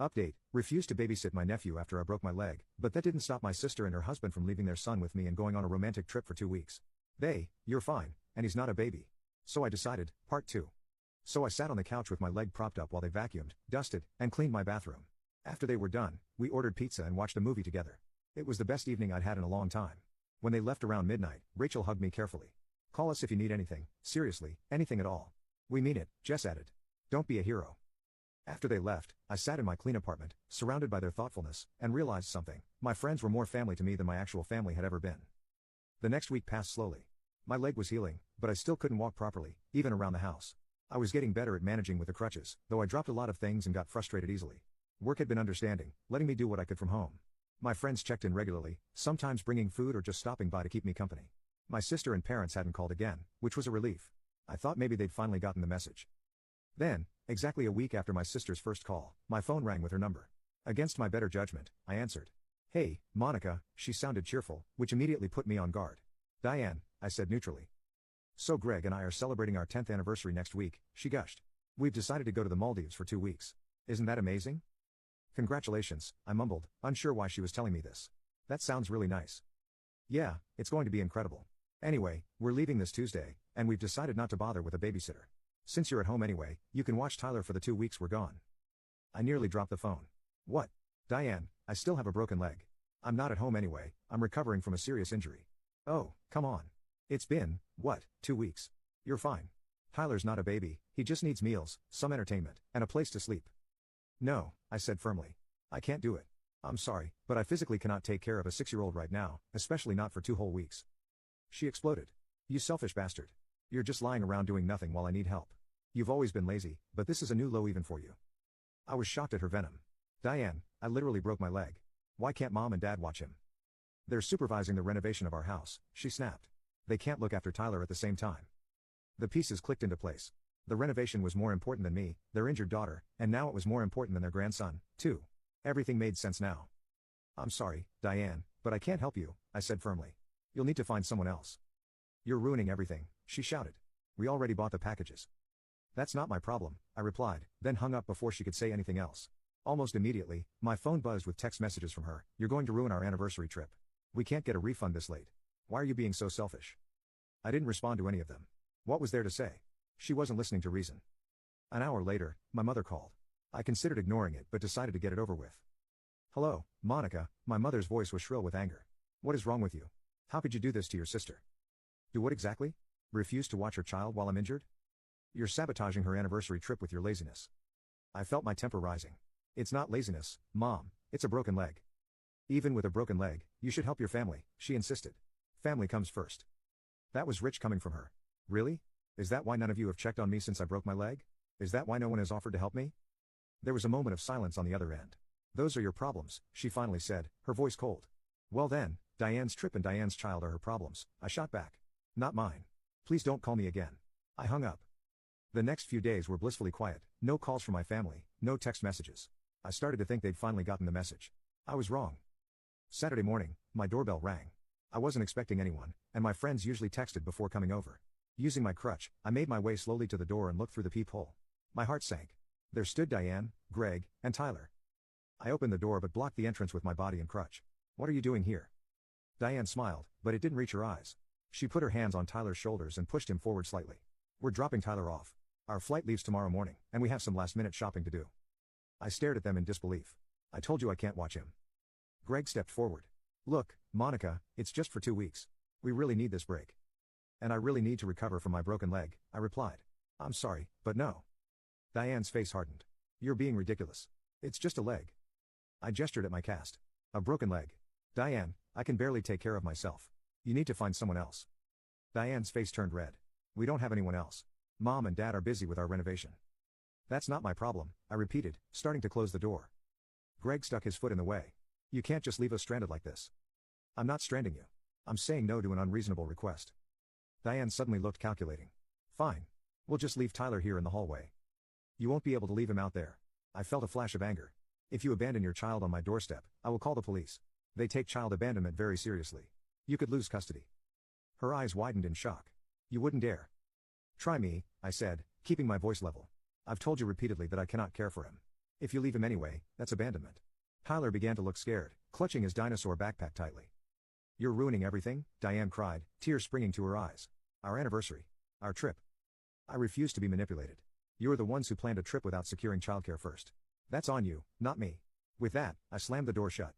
Update, refused to babysit my nephew after I broke my leg, but that didn't stop my sister and her husband from leaving their son with me and going on a romantic trip for 2 weeks. You're fine, and he's not a baby. So I decided, part 2. So I sat on the couch with my leg propped up while they vacuumed, dusted, and cleaned my bathroom. After they were done, we ordered pizza and watched a movie together. It was the best evening I'd had in a long time. When they left around midnight, Rachel hugged me carefully. Call us if you need anything, seriously, anything at all. We mean it, Jess added. Don't be a hero. After they left, I sat in my clean apartment, surrounded by their thoughtfulness, and realized something: my friends were more family to me than my actual family had ever been. The next week passed slowly. My leg was healing, but I still couldn't walk properly, even around the house. I was getting better at managing with the crutches, though I dropped a lot of things and got frustrated easily. Work had been understanding, letting me do what I could from home. My friends checked in regularly, sometimes bringing food or just stopping by to keep me company. My sister and parents hadn't called again, which was a relief. I thought maybe they'd finally gotten the message. Then, exactly a week after my sister's first call, my phone rang with her number. Against my better judgment, I answered. Hey, Monica, she sounded cheerful, which immediately put me on guard. Diane, I said neutrally. So Greg and I are celebrating our 10th anniversary next week, she gushed. We've decided to go to the Maldives for 2 weeks. Isn't that amazing? Congratulations, I mumbled, unsure why she was telling me this. That sounds really nice. Yeah, it's going to be incredible. Anyway, we're leaving this Tuesday, and we've decided not to bother with a babysitter. Since you're at home anyway, you can watch Tyler for the 2 weeks we're gone. I nearly dropped the phone. What? Diane, I still have a broken leg. I'm not at home anyway, I'm recovering from a serious injury. Oh, come on. It's been, 2 weeks? You're fine. Tyler's not a baby, he just needs meals, some entertainment, and a place to sleep. No, I said firmly. I can't do it. I'm sorry, but I physically cannot take care of a 6-year-old right now, especially not for 2 whole weeks. She exploded. You selfish bastard. You're just lying around doing nothing while I need help. You've always been lazy, but this is a new low even for you. I was shocked at her venom. Diane, I literally broke my leg. Why can't mom and dad watch him? They're supervising the renovation of our house, she snapped. They can't look after Tyler at the same time. The pieces clicked into place. The renovation was more important than me, their injured daughter, and now it was more important than their grandson, too. Everything made sense now. I'm sorry, Diane, but I can't help you, I said firmly. You'll need to find someone else. You're ruining everything, she shouted. We already bought the packages. That's not my problem, I replied, then hung up before she could say anything else. Almost immediately, my phone buzzed with text messages from her. You're going to ruin our anniversary trip. We can't get a refund this late. Why are you being so selfish? I didn't respond to any of them. What was there to say? She wasn't listening to reason. An hour later, my mother called. I considered ignoring it but decided to get it over with. Hello, Monica, my mother's voice was shrill with anger. What is wrong with you? How could you do this to your sister? Do what exactly? Refuse to watch her child while I'm injured? You're sabotaging her anniversary trip with your laziness. I felt my temper rising. It's not laziness, Mom, it's a broken leg. Even with a broken leg, you should help your family, she insisted. Family comes first. That was rich coming from her. Really? Is that why none of you have checked on me since I broke my leg? Is that why no one has offered to help me? There was a moment of silence on the other end. Those are your problems, she finally said, her voice cold. Well then, Diane's trip and Diane's child are her problems, I shot back. Not mine. Please don't call me again. I hung up. The next few days were blissfully quiet, no calls from my family, no text messages. I started to think they'd finally gotten the message. I was wrong. Saturday morning, my doorbell rang. I wasn't expecting anyone, and my friends usually texted before coming over. Using my crutch, I made my way slowly to the door and looked through the peephole. My heart sank. There stood Diane, Greg, and Tyler. I opened the door but blocked the entrance with my body and crutch. What are you doing here? Diane smiled, but it didn't reach her eyes. She put her hands on Tyler's shoulders and pushed him forward slightly. We're dropping Tyler off. Our flight leaves tomorrow morning, and we have some last-minute shopping to do. I stared at them in disbelief. I told you I can't watch him. Greg stepped forward. Look, Monica, it's just for 2 weeks. We really need this break. And I really need to recover from my broken leg, I replied. I'm sorry, but no. Diane's face hardened. You're being ridiculous. It's just a leg. I gestured at my cast. A broken leg. Diane, I can barely take care of myself. You need to find someone else. Diane's face turned red. We don't have anyone else. Mom and Dad are busy with our renovation. That's not my problem, I repeated, starting to close the door. Greg stuck his foot in the way. You can't just leave us stranded like this. I'm not stranding you. I'm saying no to an unreasonable request. Diane suddenly looked calculating. Fine. We'll just leave Tyler here in the hallway. You won't be able to leave him out there. I felt a flash of anger. If you abandon your child on my doorstep, I will call the police. They take child abandonment very seriously. You could lose custody. Her eyes widened in shock. You wouldn't dare. Try me, I said, keeping my voice level. I've told you repeatedly that I cannot care for him. If you leave him anyway, that's abandonment. Tyler began to look scared, clutching his dinosaur backpack tightly. You're ruining everything, Diane cried, tears springing to her eyes. Our anniversary. Our trip. I refuse to be manipulated. You're the ones who planned a trip without securing childcare first. That's on you, not me. With that, I slammed the door shut.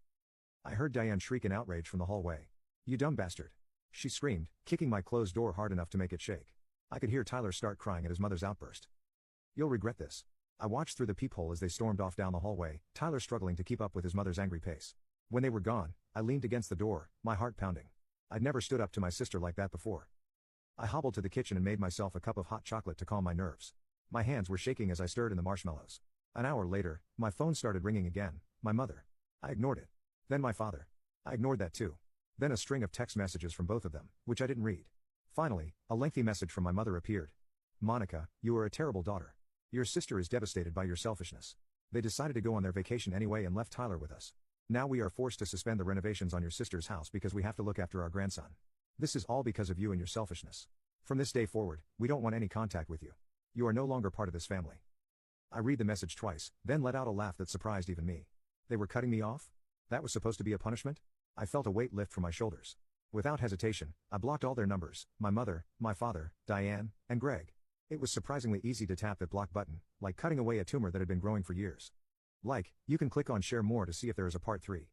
I heard Diane shriek in outrage from the hallway. You dumb bastard. She screamed, kicking my closed door hard enough to make it shake. I could hear Tyler start crying at his mother's outburst. You'll regret this. I watched through the peephole as they stormed off down the hallway, Tyler struggling to keep up with his mother's angry pace. When they were gone, I leaned against the door, my heart pounding. I'd never stood up to my sister like that before. I hobbled to the kitchen and made myself a cup of hot chocolate to calm my nerves. My hands were shaking as I stirred in the marshmallows. An hour later, my phone started ringing again. My mother. I ignored it. Then my father. I ignored that too. Then a string of text messages from both of them, which I didn't read. Finally, a lengthy message from my mother appeared. Monica, you are a terrible daughter. Your sister is devastated by your selfishness. They decided to go on their vacation anyway and left Tyler with us. Now we are forced to suspend the renovations on your sister's house because we have to look after our grandson. This is all because of you and your selfishness. From this day forward, we don't want any contact with you. You are no longer part of this family. I read the message twice, then let out a laugh that surprised even me. They were cutting me off? That was supposed to be a punishment? I felt a weight lift from my shoulders. Without hesitation, I blocked all their numbers, my mother, my father, Diane, and Greg. It was surprisingly easy to tap that block button, like cutting away a tumor that had been growing for years. You can click on share more to see if there is a part 3.